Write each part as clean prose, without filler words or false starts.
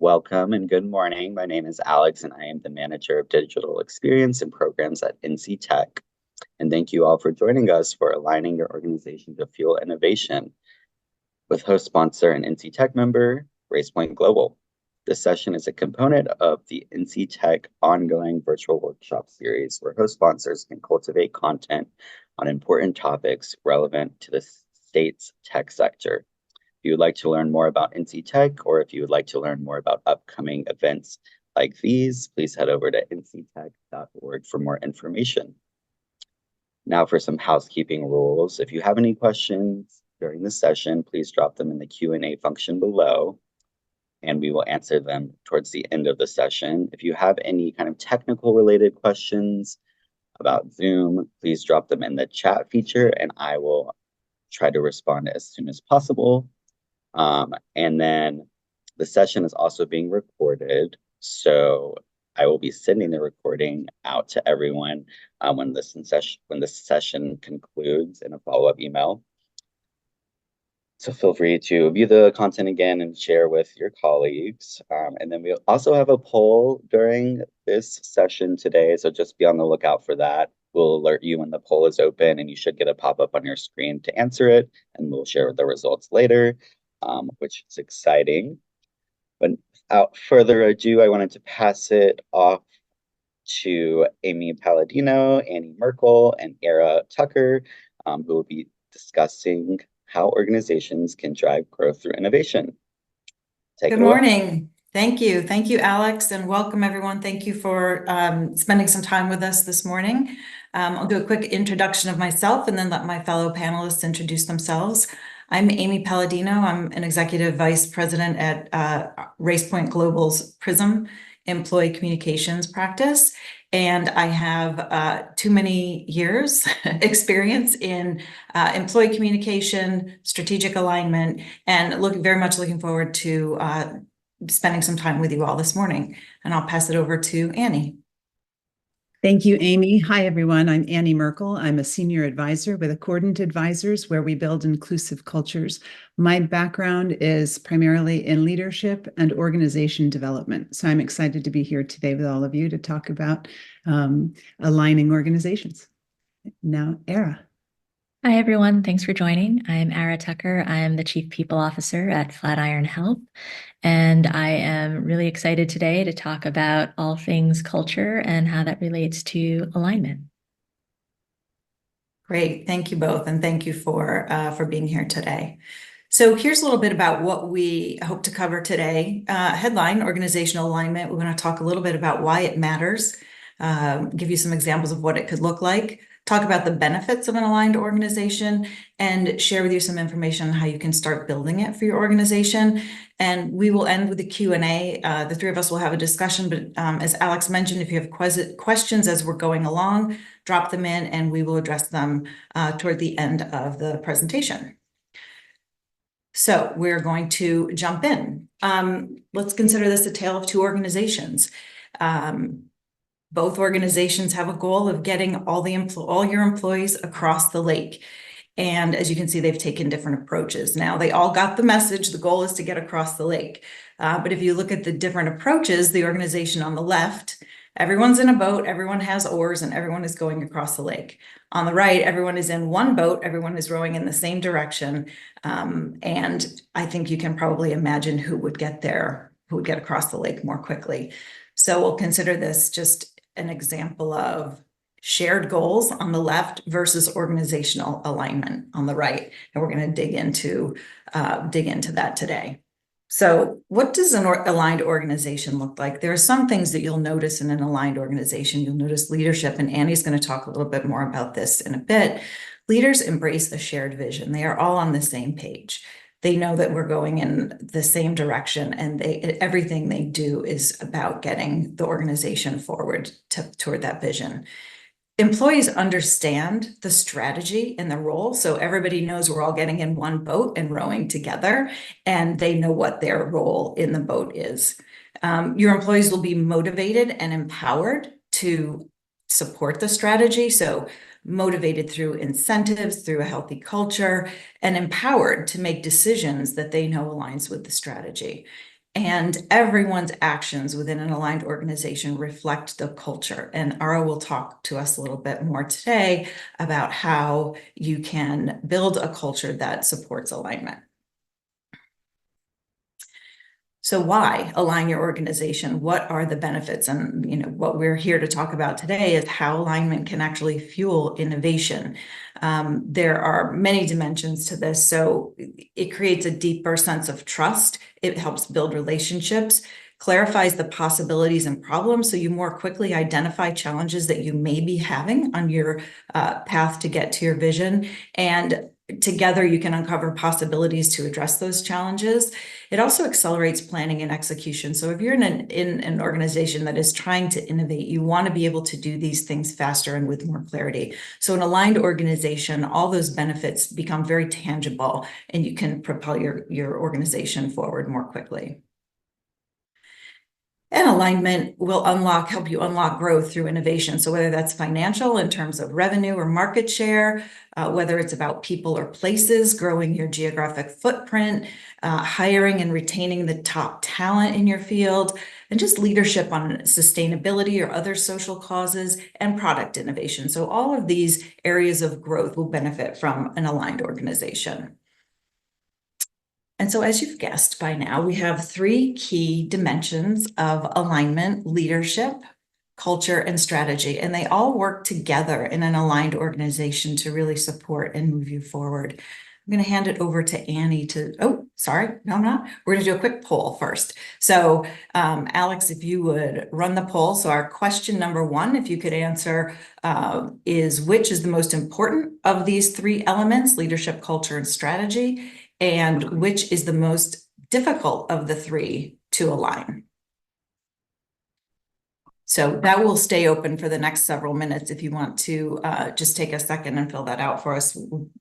Welcome and good morning. My name is Alex, and I am the Manager of Digital Experience and Programs at NC Tech. And thank you all for joining us for Aligning Your Organization to Fuel Innovation with host sponsor and NC Tech member, RacePoint Global. This session is a component of the NC Tech ongoing virtual workshop series where host sponsors can cultivate content on important topics relevant to the state's tech sector. If you would like to learn more about NC Tech, or if you would like to learn more about upcoming events like these, please head over to nctech.org for more information. Now for some housekeeping rules. If you have any questions during the session, please drop them in the Q&A function below, and we will answer them towards the end of the session. If you have any kind of technical related questions about Zoom, please drop them in the chat feature, and I will try to respond as soon as possible. And then the session is also being recorded, so I will be sending the recording out to everyone when this session concludes in a follow-up email. So feel free to view the content again and share with your colleagues. And then we'll also have a poll during this session today, so just be on the lookout for that. We'll alert you when the poll is open, and you should get a pop-up on your screen to answer it, and we'll share the results later, which is exciting. But without further ado, I wanted to pass it off to Amy Palladino, Annie Merkel, and Era Tucker, who will be discussing how organizations can drive growth through innovation. Good morning. Thank you. Thank you, Alex, and welcome everyone. Thank you for spending some time with us this morning. I'll do a quick introduction of myself and then let my fellow panelists introduce themselves. I'm Amy Palladino. I'm an Executive Vice President at RacePoint Global's PRISM Employee Communications practice. And I have too many years experience in employee communication, strategic alignment, and very much looking forward to spending some time with you all this morning. And I'll pass it over to Annie. Thank you, Amy. Hi, everyone. I'm Annie Merkel. I'm a senior advisor with Accordant Advisors, where we build inclusive cultures. My background is primarily in leadership and organization development. So I'm excited to be here today with all of you to talk about aligning organizations. Now, Era. Hi, everyone. Thanks for joining. I'm Era Tucker. I'm the Chief People Officer at Flatiron Health, and I am really excited today to talk about all things culture and how that relates to alignment. Great. Thank you both, and thank you for being here today. So here's a little bit about what we hope to cover today. Headline, organizational alignment. We're going to talk a little bit about why it matters, give you some examples of what it could look like, talk about the benefits of an aligned organization, and share with you some information on how you can start building it for your organization. And we will end with a Q&A. The three of us will have a discussion, but as Alex mentioned, if you have questions as we're going along, drop them in and we will address them toward the end of the presentation. So we're going to jump in. Let's consider this a tale of two organizations. Both organizations have a goal of getting all your employees across the lake. And as you can see, they've taken different approaches. Now, they all got the message. The goal is to get across the lake. But if you look at the different approaches, the organization on the left, everyone's in a boat, everyone has oars, and everyone is going across the lake. On the right, everyone is in one boat, everyone is rowing in the same direction. And I think you can probably imagine who would get there, who would get across the lake more quickly. So we'll consider this just an example of shared goals on the left versus organizational alignment on the right. And we're going to dig into that today. So what does an aligned organization look like? There are some things that you'll notice in an aligned organization. You'll notice leadership, and Annie's going to talk a little bit more about this in a bit. Leaders embrace a shared vision. They are all on the same page. They know that we're going in the same direction, and everything they do is about getting the organization forward toward that vision. Employees understand the strategy and the role, so everybody knows we're all getting in one boat and rowing together, and they know what their role in the boat is. Your employees will be motivated and empowered to support the strategy, so motivated through incentives, through a healthy culture, and empowered to make decisions that they know aligns with the strategy. And everyone's actions within an aligned organization reflect the culture. And Ara will talk to us a little bit more today about how you can build a culture that supports alignment. So why align your organization? What are the benefits? And what we're here to talk about today is how alignment can actually fuel innovation. There are many dimensions to this. So it creates a deeper sense of trust. It helps build relationships, clarifies the possibilities and problems, so you more quickly identify challenges that you may be having on your path to get to your vision. And together you can uncover possibilities to address those challenges. It also accelerates planning and execution. So if you're in an organization that is trying to innovate, you want to be able to do these things faster and with more clarity. So an aligned organization, all those benefits become very tangible, and you can propel your organization forward more quickly. And alignment will help you unlock growth through innovation. So whether that's financial in terms of revenue or market share, whether it's about people or places, growing your geographic footprint, hiring and retaining the top talent in your field, and just leadership on sustainability or other social causes, and product innovation. So all of these areas of growth will benefit from an aligned organization. And so, as you've guessed by now, we have three key dimensions of alignment: leadership, culture, and strategy. And they all work together in an aligned organization to really support and move you forward. I'm going to hand it over to Annie no, I'm not. We're going to do a quick poll first. So, Alex, if you would run the poll. So our question number one, if you could answer, is which is the most important of these three elements: leadership, culture, and strategy? And which is the most difficult of the three to align? So that will stay open for the next several minutes. If you want to just take a second and fill that out for us,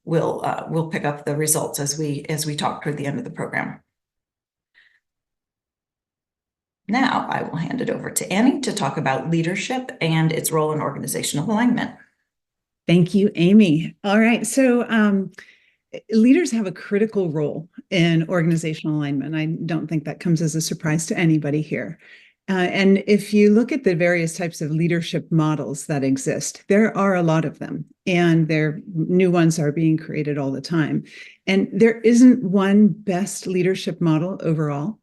we'll pick up the results as we talk toward the end of the program. Now I will hand it over to Annie to talk about leadership and its role in organizational alignment. Thank you, Amy. All right, so leaders have a critical role in organizational alignment. I don't think that comes as a surprise to anybody here. And if you look at the various types of leadership models that exist, there are a lot of them, and new ones are being created all the time. And there isn't one best leadership model overall.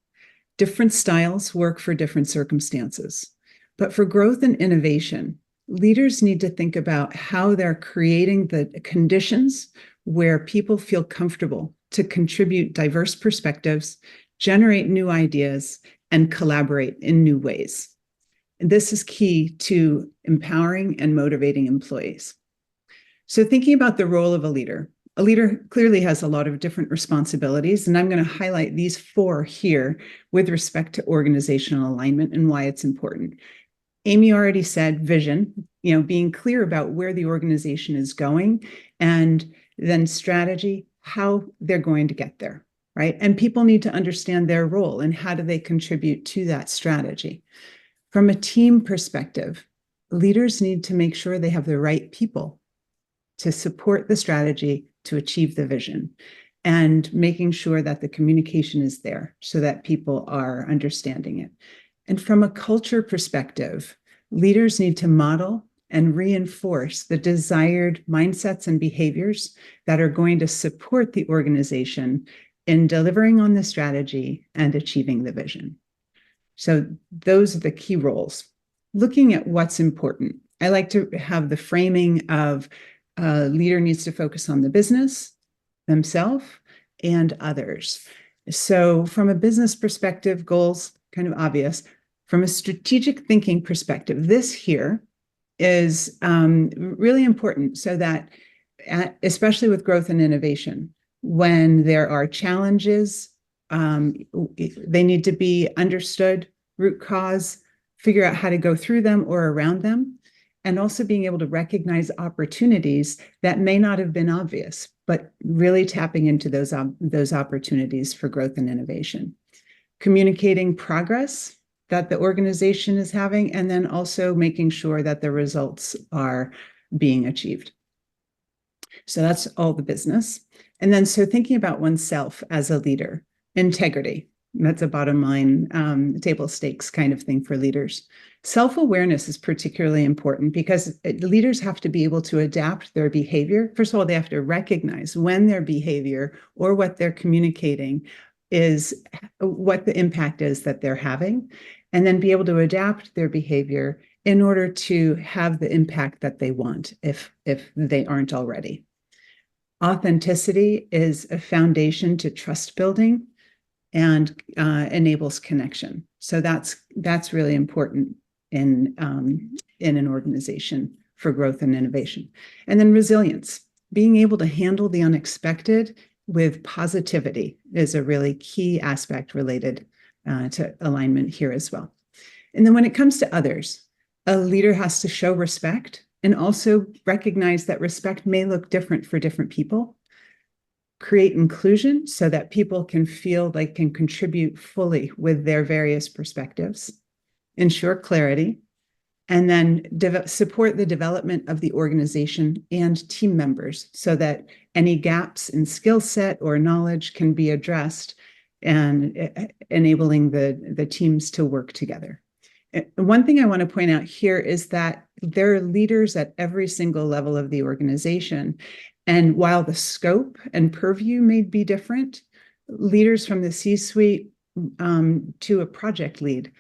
Different styles work for different circumstances. But for growth and innovation, leaders need to think about how they're creating the conditions where people feel comfortable to contribute diverse perspectives, generate new ideas, and collaborate in new ways. And this is key to empowering and motivating employees. So thinking about the role of a leader clearly has a lot of different responsibilities, and I'm going to highlight these 4 here with respect to organizational alignment and why it's important. Amy already said vision, being clear about where the organization is going, and then strategy, how they're going to get there, right? And people need to understand their role and how do they contribute to that strategy. From a team perspective, leaders need to make sure they have the right people to support the strategy to achieve the vision, and making sure that the communication is there so that people are understanding it. And from a culture perspective, leaders need to model and reinforce the desired mindsets and behaviors that are going to support the organization in delivering on the strategy and achieving the vision. So those are the key roles. Looking at what's important, I like to have the framing of a leader needs to focus on the business, themselves, and others. So from a business perspective, goals, kind of obvious. From a strategic thinking perspective, this here is really important, so that, especially with growth and innovation, when there are challenges, they need to be understood, root cause, figure out how to go through them or around them, and also being able to recognize opportunities that may not have been obvious, but really tapping into those opportunities for growth and innovation. Communicating progress that the organization is having, and then also making sure that the results are being achieved. So that's all the business. And then so thinking about oneself as a leader, integrity. That's a bottom line, table stakes kind of thing for leaders. Self-awareness is particularly important because leaders have to be able to adapt their behavior. First of all, they have to recognize when their behavior or what they're communicating is what the impact is that they're having, and then be able to adapt their behavior in order to have the impact that they want if they aren't already. Authenticity is a foundation to trust building and enables connection. So that's really important in an organization for growth and innovation. And then resilience, being able to handle the unexpected with positivity is a really key aspect related to alignment here as well. And then when it comes to others, a leader has to show respect and also recognize that respect may look different for different people. Create inclusion so that people can feel they can contribute fully with their various perspectives. Ensure clarity, and then support the development of the organization and team members so that any gaps in skill set or knowledge can be addressed, and enabling the teams to work together. One thing I want to point out here is that there are leaders at every single level of the organization. And while the scope and purview may be different, leaders from the C-suite to a project lead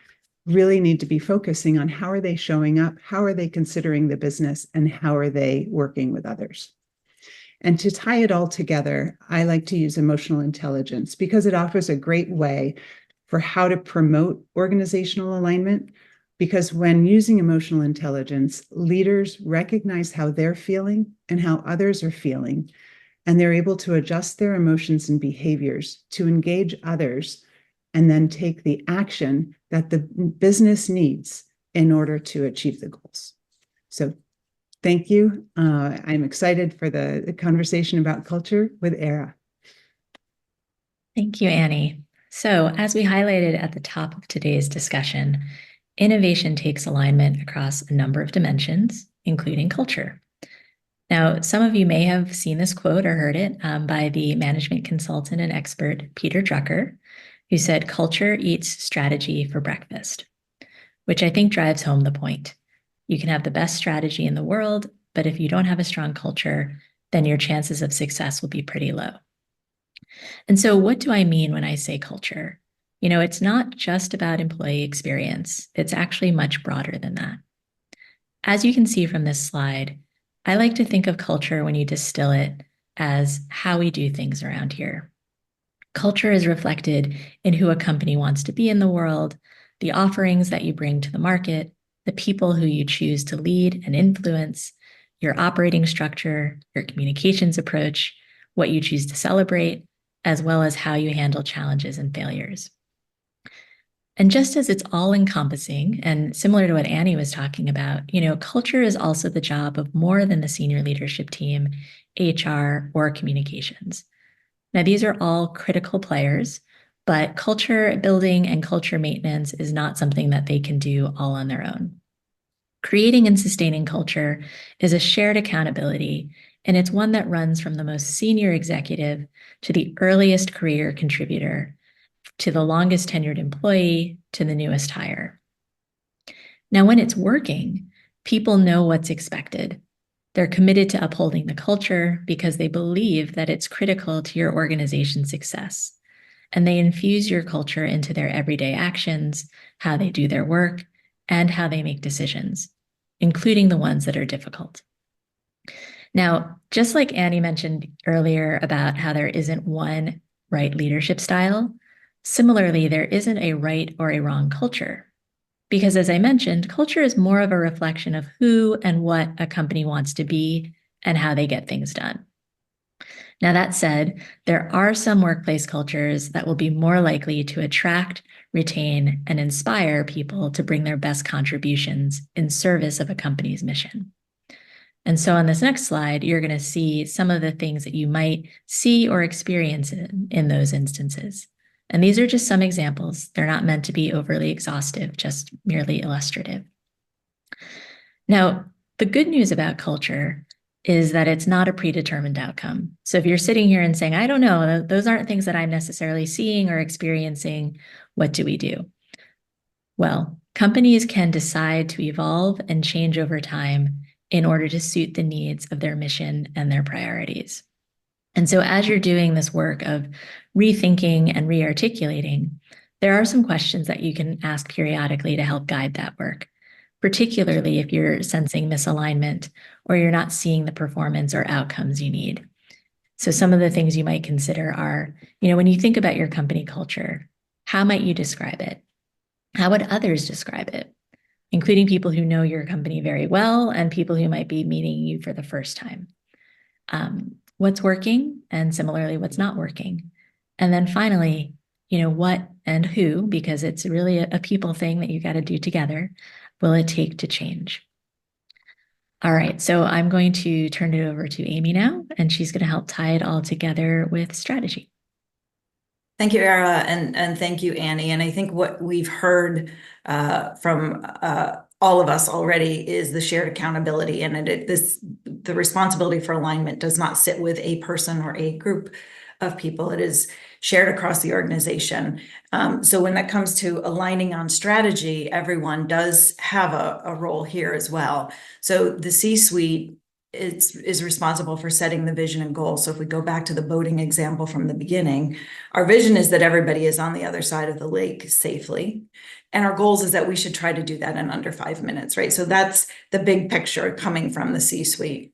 really need to be focusing on how are they showing up, how are they considering the business, and how are they working with others. And to tie it all together, I like to use emotional intelligence because it offers a great way for how to promote organizational alignment. Because when using emotional intelligence, leaders recognize how they're feeling and how others are feeling, and they're able to adjust their emotions and behaviors to engage others and then take the action that the business needs in order to achieve the goals. So thank you. I'm excited for the conversation about culture with Era. Thank you, Annie. So, as we highlighted at the top of today's discussion, innovation takes alignment across a number of dimensions, including culture. Now, some of you may have seen this quote or heard it by the management consultant and expert Peter Drucker, who said, "Culture eats strategy for breakfast," which I think drives home the point. You can have the best strategy in the world, but if you don't have a strong culture, then your chances of success will be pretty low. And so what do I mean when I say culture? You know, it's not just about employee experience. It's actually much broader than that. As you can see from this slide, I like to think of culture when you distill it as how we do things around here. Culture is reflected in who a company wants to be in the world, the offerings that you bring to the market, the people who you choose to lead and influence, your operating structure, your communications approach, what you choose to celebrate, as well as how you handle challenges and failures. And just as it's all encompassing and similar to what Annie was talking about, you know, culture is also the job of more than the senior leadership team, HR, or communications. Now, these are all critical players, but culture building and culture maintenance is not something that they can do all on their own. Creating and sustaining culture is a shared accountability, and it's one that runs from the most senior executive to the earliest career contributor, to the longest tenured employee, to the newest hire. Now, when it's working, people know what's expected. They're committed to upholding the culture because they believe that it's critical to your organization's success. And they infuse your culture into their everyday actions, how they do their work, and how they make decisions, including the ones that are difficult. Now, just like Annie mentioned earlier about how there isn't one right leadership style, similarly, there isn't a right or a wrong culture. Because as I mentioned, culture is more of a reflection of who and what a company wants to be and how they get things done. Now, that said, there are some workplace cultures that will be more likely to attract, retain, and inspire people to bring their best contributions in service of a company's mission. And so on this next slide, you're going to see some of the things that you might see or experience in those instances. And these are just some examples. They're not meant to be overly exhaustive, just merely illustrative. Now, the good news about culture is that it's not a predetermined outcome. So if you're sitting here and saying, I don't know, those aren't things that I'm necessarily seeing or experiencing, what do we do? Well, companies can decide to evolve and change over time in order to suit the needs of their mission and their priorities. And so as you're doing this work of rethinking and re-articulating, there are some questions that you can ask periodically to help guide that work, particularly if you're sensing misalignment or you're not seeing the performance or outcomes you need. So some of the things you might consider are, when you think about your company culture, how might you describe it? How would others describe it, including people who know your company very well and people who might be meeting you for the first time? What's working, and similarly, what's not working? And then finally, what and who, because it's really a people thing that you got to do together, will it take to change? All right, so I'm going to turn it over to Amy now, and she's going to help tie it all together with strategy. Thank you, Era, and thank you, Annie. And I think what we've heard from all of us already is the shared accountability, and the responsibility for alignment does not sit with a person or a group of people. It is shared across the organization. So when that comes to aligning on strategy, everyone does have a role here as well. So the C-suite is responsible for setting the vision and goal. So if we go back to the boating example from the beginning, our vision is that everybody is on the other side of the lake safely. And our goals is that we should try to do that in under 5 minutes, right? So that's the big picture coming from the C-suite.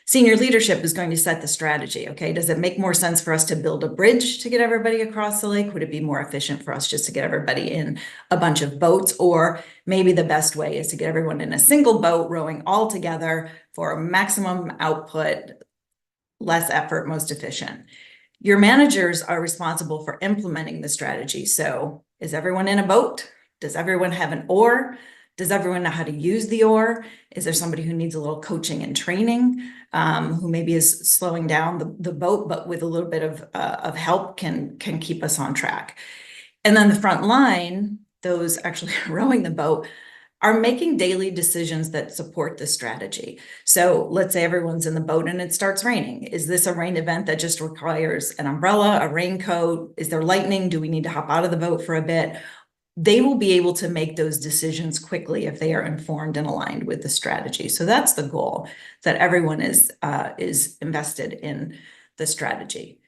Senior leadership is going to set the strategy, okay? Does it make more sense for us to build a bridge to get everybody across the lake? Would it be more efficient for us just to get everybody in a bunch of boats? Or maybe the best way is to get everyone in a single boat rowing all together for a maximum output, less effort, most efficient. Your managers are responsible for implementing the strategy. So is everyone in a boat? Does everyone have an oar? Does everyone know how to use the oar? Is there somebody who needs a little coaching and training, who maybe is slowing down the boat, but with a little bit of help can keep us on track? And then the front line, those actually rowing the boat, are making daily decisions that support the strategy. So let's say everyone's in the boat and it starts raining. Is this a rain event that just requires an umbrella, a raincoat? Is there lightning? Do we need to hop out of the boat for a bit? They will be able to make those decisions quickly if they are informed and aligned with the strategy. So that's the goal, that everyone is invested in the strategy.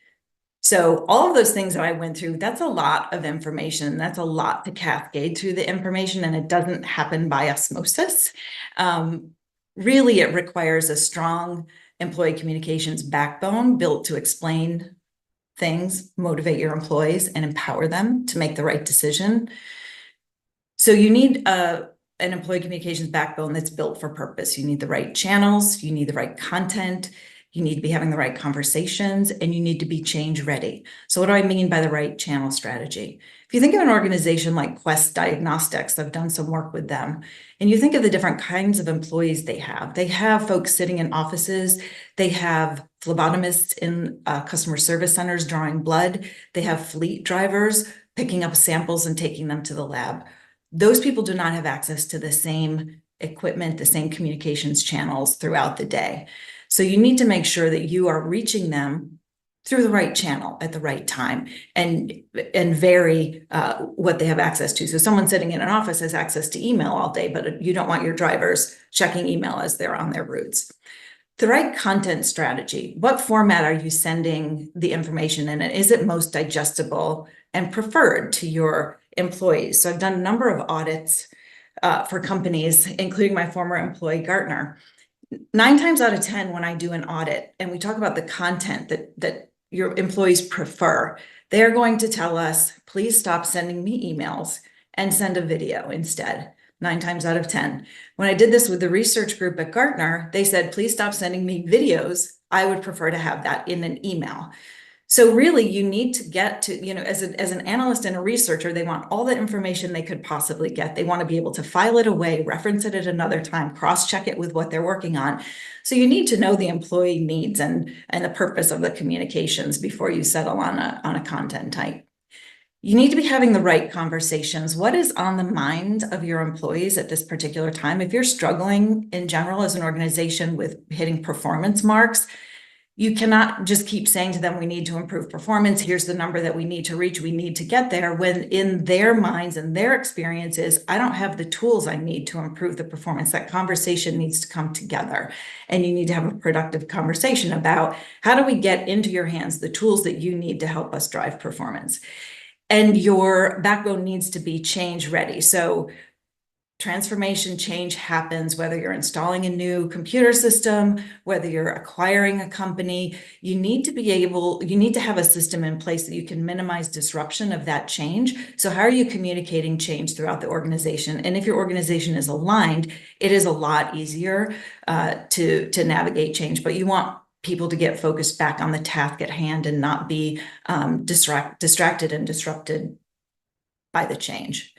So all of those things that I went through, that's a lot of information. That's a lot to cascade through the information, and it doesn't happen by osmosis. Really, it requires a strong employee communications backbone built to explain things, motivate your employees, and empower them to make the right decision. So you need an employee communications backbone that's built for purpose. You need the right channels, you need the right content, you need to be having the right conversations, and you need to be change ready. So what do I mean by the right channel strategy? If you think of an organization like Quest Diagnostics, I've done some work with them, and you think of the different kinds of employees they have folks sitting in offices, they have phlebotomists in customer service centers drawing blood, they have fleet drivers picking up samples and taking them to the lab. Those people do not have access to the same equipment, the same communications channels throughout the day. So you need to make sure that you are reaching them through the right channel at the right time and vary what they have access to. So someone sitting in an office has access to email all day, but you don't want your drivers checking email as they're on their routes. The right content strategy. What format are you sending the information in? And is it most digestible and preferred to your employees? So I've done a number of audits for companies, including my former employee, Gartner. 9 times out of 10, when I do an audit and we talk about the content that your employees prefer, they're going to tell us, please stop sending me emails and send a video instead. 9 times out of 10. When I did this with the research group at Gartner, they said, please stop sending me videos. I would prefer to have that in an email. So really, you need to get to, as an analyst and a researcher, they want all the information they could possibly get. They want to be able to file it away, reference it at another time, cross-check it with what they're working on. So you need to know the employee needs and the purpose of the communications before you settle on a content type. You need to be having the right conversations. What is on the mind of your employees at this particular time? If you're struggling in general as an organization with hitting performance marks, you cannot just keep saying to them, we need to improve performance. Here's the number that we need to reach. We need to get there, when in their minds and their experiences, I don't have the tools I need to improve the performance. That conversation needs to come together, and you need to have a productive conversation about how do we get into your hands the tools that you need to help us drive performance. And your backbone needs to be change ready. So transformation change happens whether you're installing a new computer system, whether you're acquiring a company. You need to have a system in place that you can minimize disruption of that change. So how are you communicating change throughout the organization? And if your organization is aligned, it is a lot easier to navigate change, but you want people to get focused back on the task at hand and not be distracted and disrupted by the change.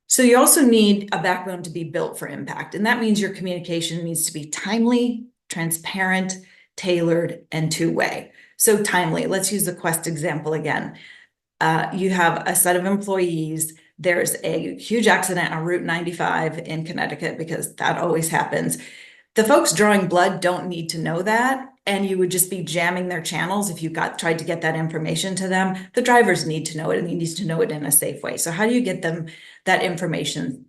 So you also need a backbone to be built for impact. And that means your communication needs to be timely, transparent, tailored, and two-way. So timely, let's use the Quest example again. You have a set of employees. There's a huge accident on Route 95 in Connecticut, because that always happens. The folks drawing blood don't need to know that, and you would just be jamming their channels if you tried to get that information to them. The drivers need to know it, and they need to know it in a safe way. So how do you get them that information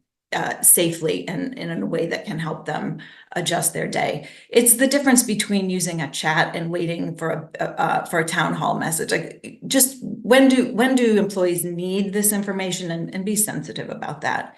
safely and in a way that can help them adjust their day? It's the difference between using a chat and waiting for a town hall message. Like, just when do employees need this information, and be sensitive about that.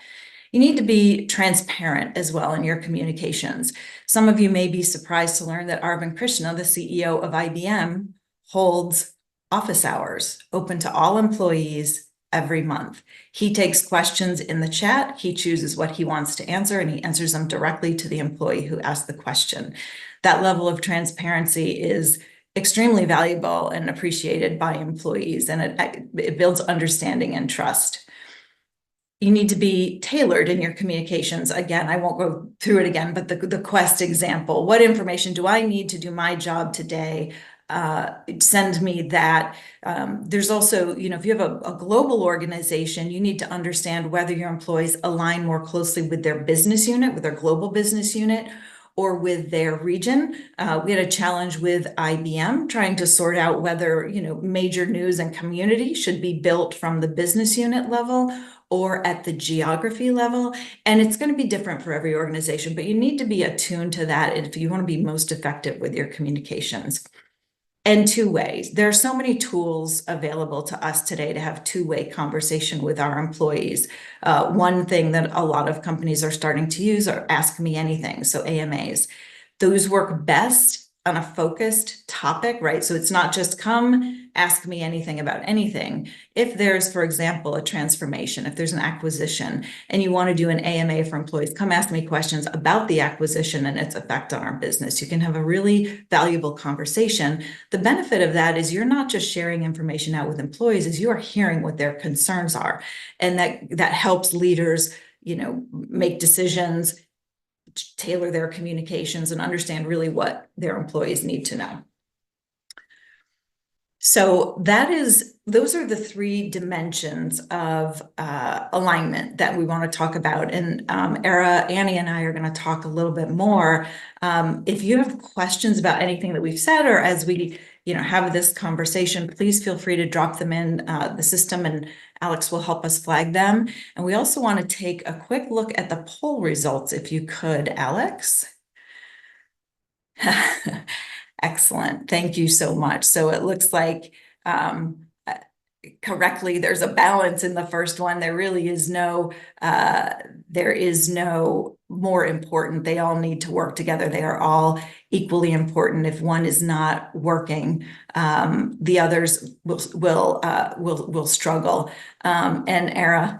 You need to be transparent as well in your communications. Some of you may be surprised to learn that Arvind Krishna, the CEO of IBM, holds office hours open to all employees every month. He takes questions in the chat, he chooses what he wants to answer, and he answers them directly to the employee who asked the question. That level of transparency is extremely valuable and appreciated by employees, and it builds understanding and trust. You need to be tailored in your communications. Again, I won't go through it again, but the Quest example, what information do I need to do my job today? Send me that. There's also, if you have a global organization, you need to understand whether your employees align more closely with their business unit, with their global business unit, or with their region. We had a challenge with IBM trying to sort out whether, major news and community should be built from the business unit level or at the geography level. And it's going to be different for every organization, but you need to be attuned to that if you want to be most effective with your communications. And two ways. There are so many tools available to us today to have two-way conversation with our employees. One thing that a lot of companies are starting to use are Ask Me Anything, so AMAs. Those work best on a focused topic, right? So it's not just come ask me anything about anything. If there's, for example, a transformation, if there's an acquisition and you want to do an AMA for employees, come ask me questions about the acquisition and its effect on our business. You can have a really valuable conversation. The benefit of that is you're not just sharing information out with employees, is you are hearing what their concerns are. And that helps leaders, make decisions, tailor their communications, and understand really what their employees need to know. So those are the three dimensions of alignment that we want to talk about. And Annie and I are going to talk a little bit more. If you have questions about anything that we've said, or as we have this conversation, please feel free to drop them in the system, and Alex will help us flag them. And we also want to take a quick look at the poll results, if you could, Alex. Excellent. Thank you so much. So it looks like correctly, there's a balance in the first one. There really is no more important. They all need to work together. They are all equally important. If one is not working, the others will struggle. And Era,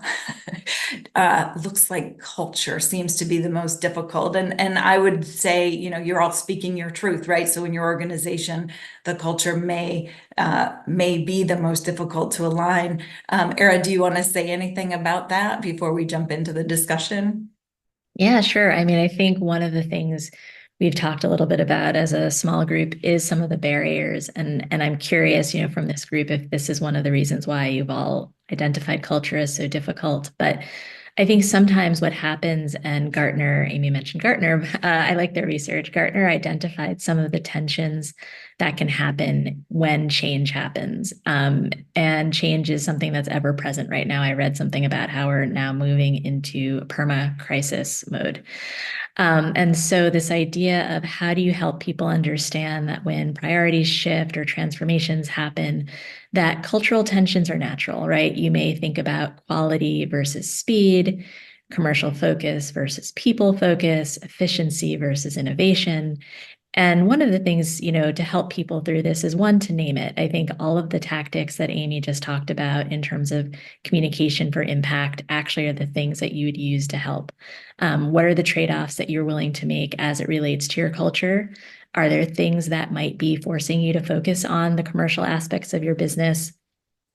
looks like culture seems to be the most difficult. And I would say, you're all speaking your truth, right? So in your organization, the culture may be the most difficult to align. Era, do you want to say anything about that before we jump into the discussion? Yeah, sure. I mean, I think one of the things we've talked a little bit about as a small group is some of the barriers. And I'm curious, from this group, if this is one of the reasons why you've all identified culture as so difficult. But I think sometimes what happens, and Gartner, Amy mentioned Gartner, I like their research. Gartner identified some of the tensions that can happen when change happens. And change is something that's ever present right now. I read something about how we're now moving into perma-crisis mode. And so this idea of how do you help people understand that when priorities shift or transformations happen, that cultural tensions are natural, right? You may think about quality versus speed, commercial focus versus people focus, efficiency versus innovation. And one of the things, to help people through this is one, to name it. I think all of the tactics that Amy just talked about in terms of communication for impact actually are the things that you would use to help. What are the trade-offs that you're willing to make as it relates to your culture? Are there things that might be forcing you to focus on the commercial aspects of your business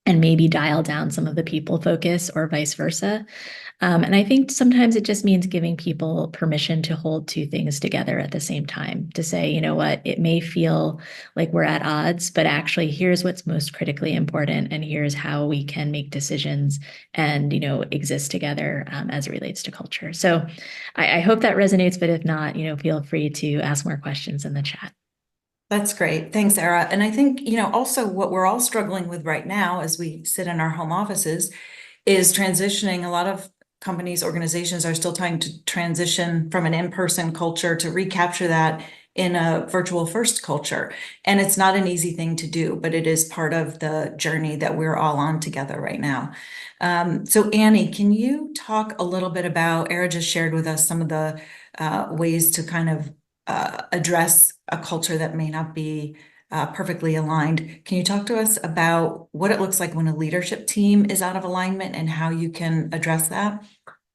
and maybe dial down some of the people focus, or vice versa? And I think sometimes it just means giving people permission to hold two things together at the same time, to say, you know what, it may feel like we're at odds, but actually here's what's most critically important, and here's how we can make decisions and, exist together as it relates to culture. So I hope that resonates, but if not, feel free to ask more questions in the chat. That's great. Thanks, Era. And I think, also what we're all struggling with right now as we sit in our home offices is transitioning. A lot of companies, organizations are still trying to transition from an in-person culture to recapture that in a virtual first culture. And it's not an easy thing to do, but it is part of the journey that we're all on together right now. So Annie, can you talk a little bit about, Era just shared with us some of the ways to kind of address a culture that may not be perfectly aligned. Can you talk to us about what it looks like when a leadership team is out of alignment and how you can address that?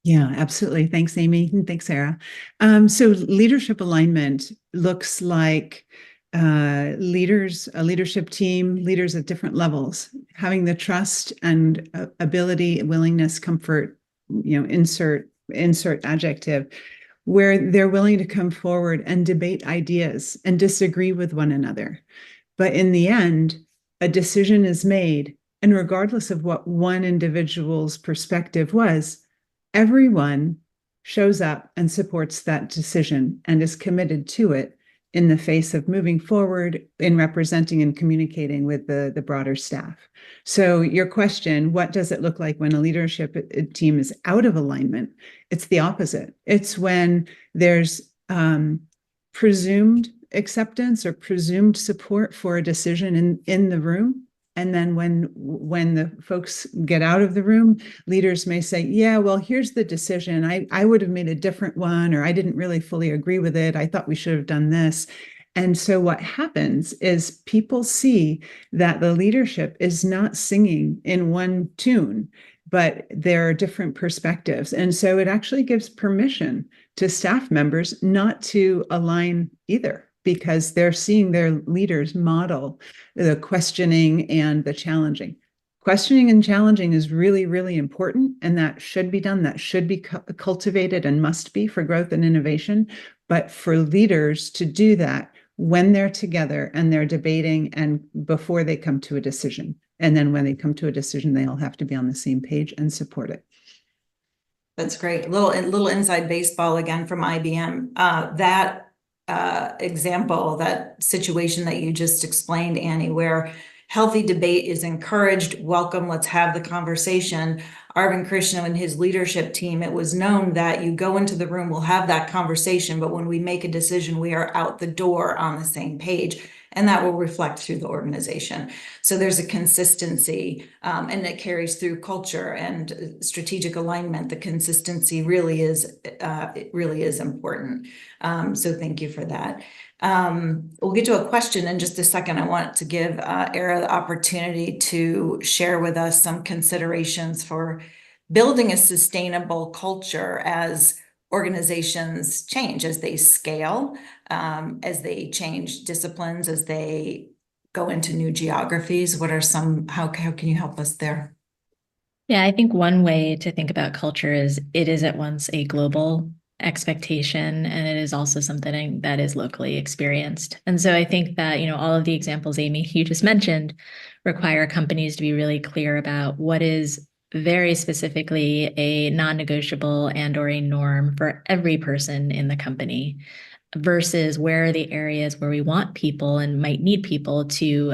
Yeah, absolutely. Thanks, Amy. And thanks, Sarah. So leadership alignment looks like a leadership team, leaders at different levels, having the trust and ability, willingness, comfort, insert adjective, where they're willing to come forward and debate ideas and disagree with one another. But in the end, a decision is made, and regardless of what one individual's perspective was, everyone shows up and supports that decision and is committed to it in the face of moving forward in representing and communicating with the broader staff. So your question, what does it look like when a leadership team is out of alignment? It's the opposite. It's when there's presumed acceptance or presumed support for a decision in the room. And then when the folks get out of the room, leaders may say, yeah, well, here's the decision. I would have made a different one, or I didn't really fully agree with it. I thought we should have done this. And so what happens is people see that the leadership is not singing in one tune, but there are different perspectives. And so it actually gives permission to staff members not to align either, because they're seeing their leaders model the questioning and the challenging. Questioning and challenging is really, really important, and that should be done. That should be cultivated and must be for growth and innovation. But for leaders to do that when they're together and they're debating and before they come to a decision. And then when they come to a decision, they all have to be on the same page and support it. That's great. Little inside baseball again from IBM. That example, that situation that you just explained, Annie, where healthy debate is encouraged, welcome, let's have the conversation. Arvind Krishna and his leadership team, it was known that you go into the room, we'll have that conversation, but when we make a decision, we are out the door on the same page, and that will reflect through the organization. So there's a consistency, and it carries through culture and strategic alignment. The consistency really is important. So thank you for that. We'll get to a question in just a second. I want to give Era the opportunity to share with us some considerations for building a sustainable culture as organizations change, as they scale, as they change disciplines, as they go into new geographies. What are some, how can you help us there? Yeah, I think one way to think about culture is it is at once a global expectation, and it is also something that is locally experienced. And so I think that, all of the examples, Amy, you just mentioned require companies to be really clear about what is very specifically a non-negotiable and or a norm for every person in the company versus where are the areas where we want people and might need people to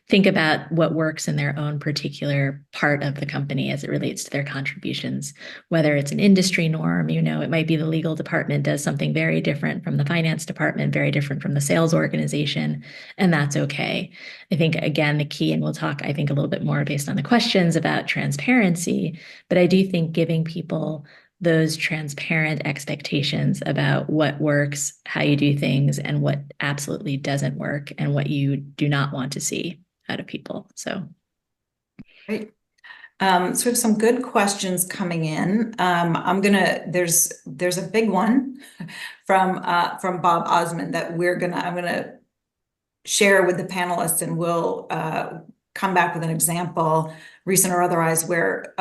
think about what works in their own particular part of the company as it relates to their contributions, whether it's an industry norm, it might be the legal department does something very different from the finance department, very different from the sales organization, and that's okay. I think, again, the key, and we'll talk, I think, a little bit more based on the questions about transparency, but I do think giving people those transparent expectations about what works, how you do things, and what absolutely doesn't work, and what you do not want to see out of people. So, Great. So we have some good questions coming in. There's a big one from Bob Osmond that I'm gonna share with the panelists, and we'll come back with an example, recent or otherwise, where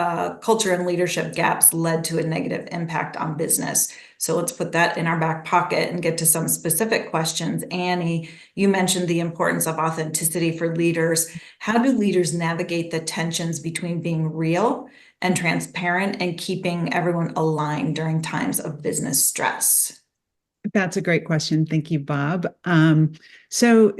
culture and leadership gaps led to a negative impact on business. So let's put that in our back pocket and get to some specific questions. Annie, you mentioned the importance of authenticity for leaders. How do leaders navigate the tensions between being real and transparent and keeping everyone aligned during times of business stress? That's a great question. Thank you, Bob. So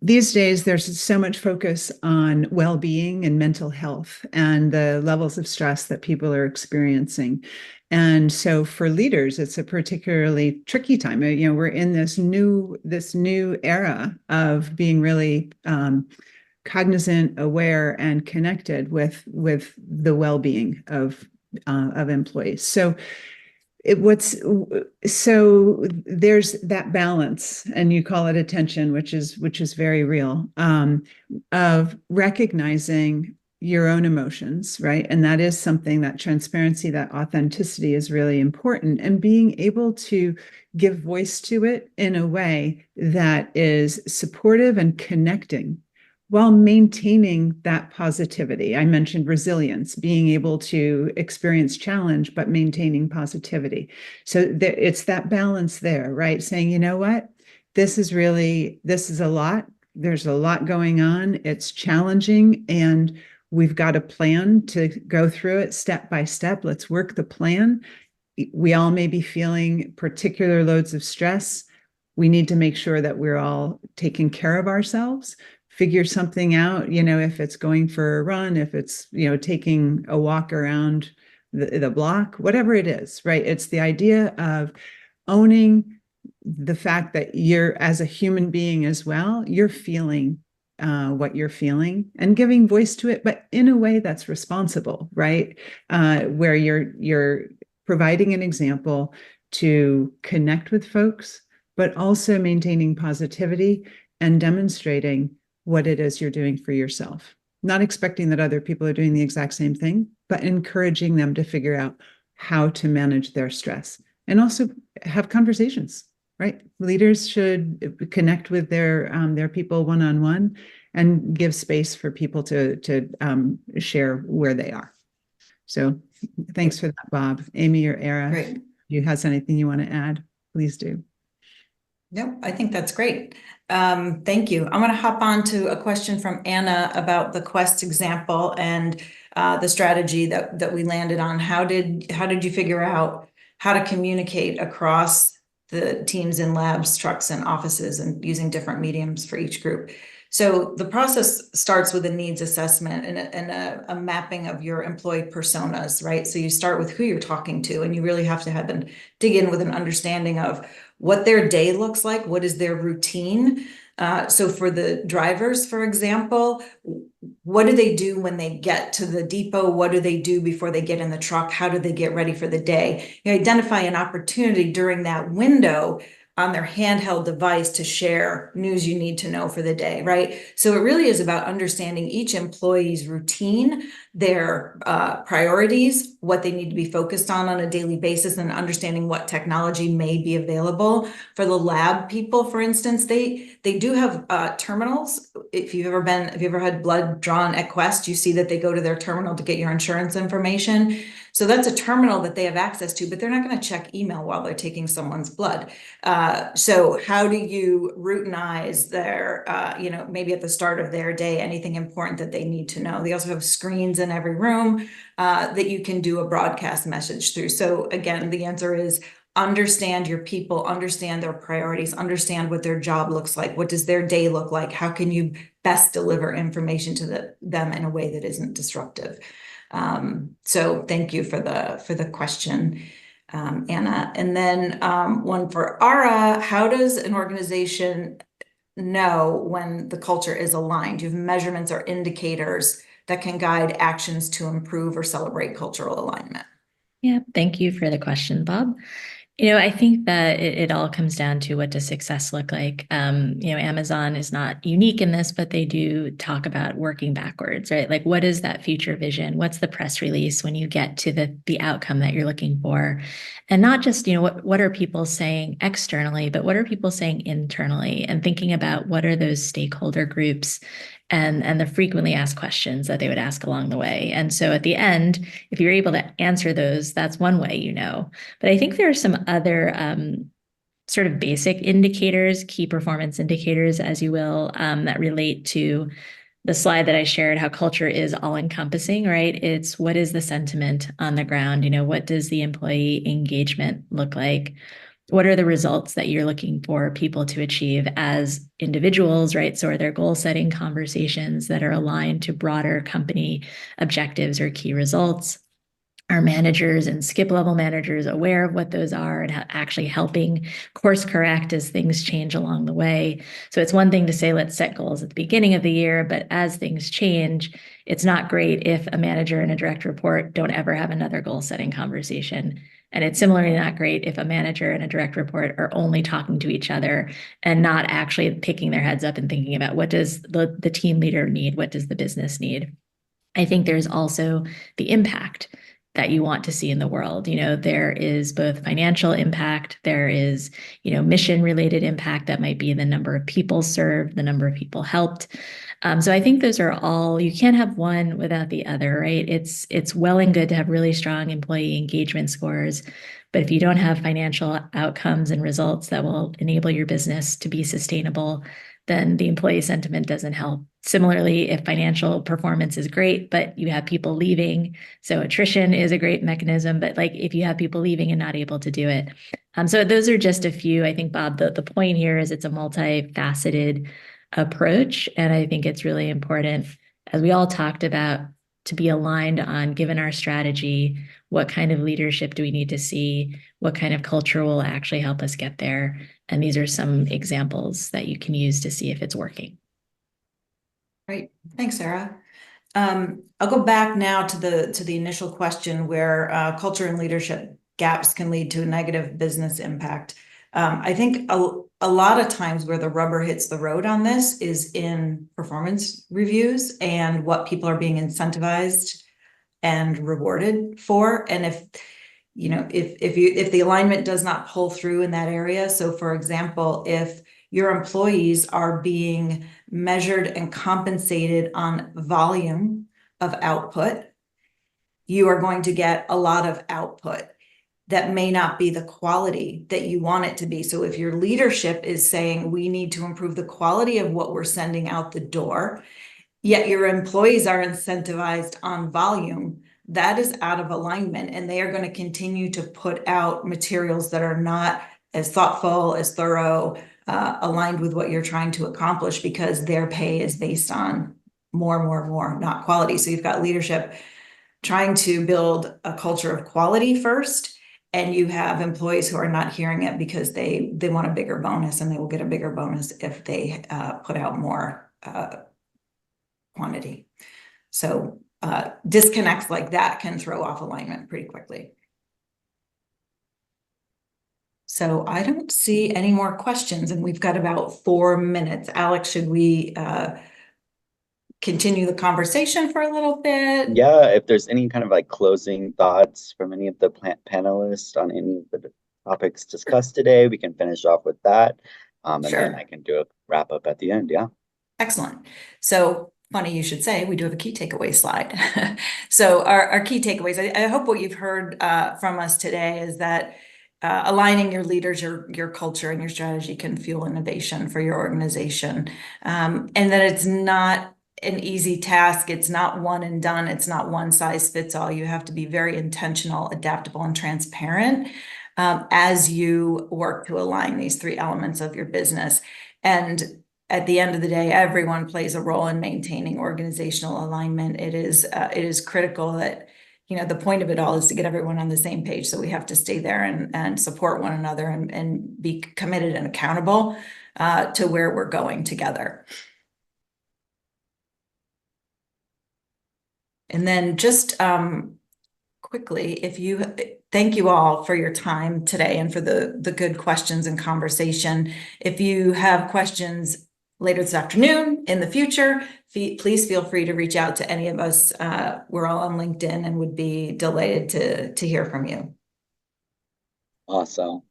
these days, there's so much focus on well-being and mental health and the levels of stress that people are experiencing. And so for leaders, it's a particularly tricky time. We're in this new era of being really cognizant, aware, and connected with the well-being of employees. So there's that balance, and you call it attention, which is very real, of recognizing your own emotions, right? And that is something, that transparency, that authenticity is really important, and being able to give voice to it in a way that is supportive and connecting, while maintaining that positivity. I mentioned resilience, being able to experience challenge, but maintaining positivity. So it's that balance there, right? Saying, you know what, this is a lot. There's a lot going on. It's challenging, and we've got a plan to go through it step by step. Let's work the plan. We all may be feeling particular loads of stress. We need to make sure that we're all taking care of ourselves. Figure something out, if it's going for a run, if it's, taking a walk around the block, whatever it is, right? It's the idea of owning the fact that you're, as a human being as well, you're feeling what you're feeling and giving voice to it, but in a way that's responsible, right? Where you're providing an example to connect with folks, but also maintaining positivity and demonstrating what it is you're doing for yourself. Not expecting that other people are doing the exact same thing, but encouraging them to figure out how to manage their stress and also have conversations, right? Leaders should connect with their people one-on-one and give space for people to share where they are. So thanks for that, Bob. Amy or Era, Great. if you have anything you want to add, please do. No, I think that's great. Thank you. I'm going to hop on to a question from Anna about the Quest example and the strategy that we landed on. How did you figure out how to communicate across the teams in labs, trucks, and offices, and using different mediums for each group? So the process starts with a needs assessment and a mapping of your employee personas, right? So you start with who you're talking to, and you really have to have them dig in with an understanding of what their day looks like, what is their routine. So for the drivers, for example, what do they do when they get to the depot? What do they do before they get in the truck? How do they get ready for the day? You identify an opportunity during that window on their handheld device to share news you need to know for the day, right? So it really is about understanding each employee's routine, their priorities, what they need to be focused on a daily basis, and understanding what technology may be available. For the lab people, for instance, they do have terminals. If you've ever had blood drawn at Quest, you see that they go to their terminal to get your insurance information. So that's a terminal that they have access to, but they're not going to check email while they're taking someone's blood. So how do you routinize their, maybe at the start of their day, anything important that they need to know? They also have screens in every room that you can do a broadcast message through. So again, the answer is understand your people, understand their priorities, understand what their job looks like. What does their day look like? How can you best deliver information to them in a way that isn't disruptive? So thank you for the question, Anna. And then one for Ara, how does an organization know when the culture is aligned? Do you have measurements or indicators that can guide actions to improve or celebrate cultural alignment? Yeah, thank you for the question, Bob. I think that it all comes down to what does success look like. Amazon is not unique in this, but they do talk about working backwards, right? Like, what is that future vision? What's the press release when you get to the outcome that you're looking for? And not just, what are people saying externally, but what are people saying internally? And thinking about what are those stakeholder groups and the frequently asked questions that they would ask along the way. And so at the end, if you're able to answer those, that's one way. But I think there are some other sort of basic indicators, key performance indicators, as you will, that relate to the slide that I shared, how culture is all encompassing, right? It's what is the sentiment on the ground? What does the employee engagement look like? What are the results that you're looking for people to achieve as individuals, right? So are there goal setting conversations that are aligned to broader company objectives or key results? Are managers and skip level managers aware of what those are and actually helping course correct as things change along the way? So it's one thing to say, let's set goals at the beginning of the year, but as things change, it's not great if a manager and a direct report don't ever have another goal setting conversation. And it's similarly not great if a manager and a direct report are only talking to each other and not actually picking their heads up and thinking about what does the team leader need? What does the business need? I think there's also the impact that you want to see in the world. There is both financial impact, there is, mission related impact that might be the number of people served, the number of people helped. So I think those are all, you can't have one without the other, right? It's well and good to have really strong employee engagement scores, but if you don't have financial outcomes and results that will enable your business to be sustainable, then the employee sentiment doesn't help. Similarly, if financial performance is great, but you have people leaving, so attrition is a great mechanism, but like if you have people leaving and not able to do it. So those are just a few. I think, Bob, the point here is it's a multifaceted approach. And I think it's really important, as we all talked about, to be aligned on, given our strategy, what kind of leadership do we need to see? What kind of culture will actually help us get there? And these are some examples that you can use to see if it's working. Great. Thanks, Sarah. I'll go back now to the initial question where culture and leadership gaps can lead to a negative business impact. I think a lot of times where the rubber hits the road on this is in performance reviews and what people are being incentivized and rewarded for. And if the alignment does not pull through in that area, so for example, if your employees are being measured and compensated on volume of output, you are going to get a lot of output that may not be the quality that you want it to be. So if your leadership is saying we need to improve the quality of what we're sending out the door, yet your employees are incentivized on volume, that is out of alignment, and they are going to continue to put out materials that are not as thoughtful, as thorough, aligned with what you're trying to accomplish, because their pay is based on more, not quality. So you've got leadership trying to build a culture of quality first, and you have employees who are not hearing it because they want a bigger bonus, and they will get a bigger bonus if they put out more quantity. So disconnects like that can throw off alignment pretty quickly. So I don't see any more questions, and we've got about 4 minutes. Alex, should we continue the conversation for a little bit? Yeah, if there's any kind of like closing thoughts from any of the panelists on any of the topics discussed today, we can finish off with that. And Sure. then I can do a wrap up at the end. Yeah. Excellent. So funny you should say, we do have a key takeaway slide. So our key takeaways, I hope what you've heard from us today is that aligning your leaders, your culture, and your strategy can fuel innovation for your organization. And that it's not an easy task. It's not one and done. It's not one size fits all. You have to be very intentional, adaptable, and transparent as you work to align these three elements of your business. And at the end of the day, everyone plays a role in maintaining organizational alignment. It is critical that, you know, the point of it all is to get everyone on the same page. So we have to stay there and support one another and be committed and accountable to where we're going together. And then just quickly, thank you all for your time today and for the good questions and conversation. If you have questions later this afternoon, in the future, please feel free to reach out to any of us. We're all on LinkedIn and would be delighted to hear from you. Awesome.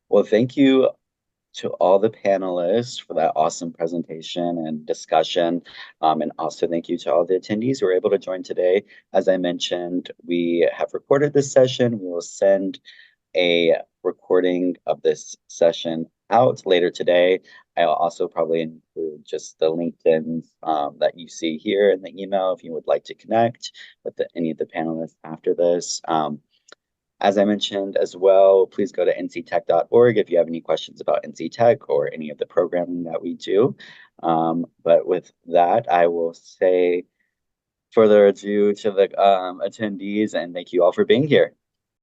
Well, thank you to all the panelists for that awesome presentation and discussion. And also thank you to all the attendees who were able to join today. As I mentioned, we have recorded this session. We will send a recording of this session out later today. I'll also probably include just the LinkedIn that you see here in the email if you would like to connect with any of the panelists after this. As I mentioned as well, please go to nctech.org if you have any questions about NC Tech or any of the programming that we do. But with that, I will say further adieu to the attendees and thank you all for being here.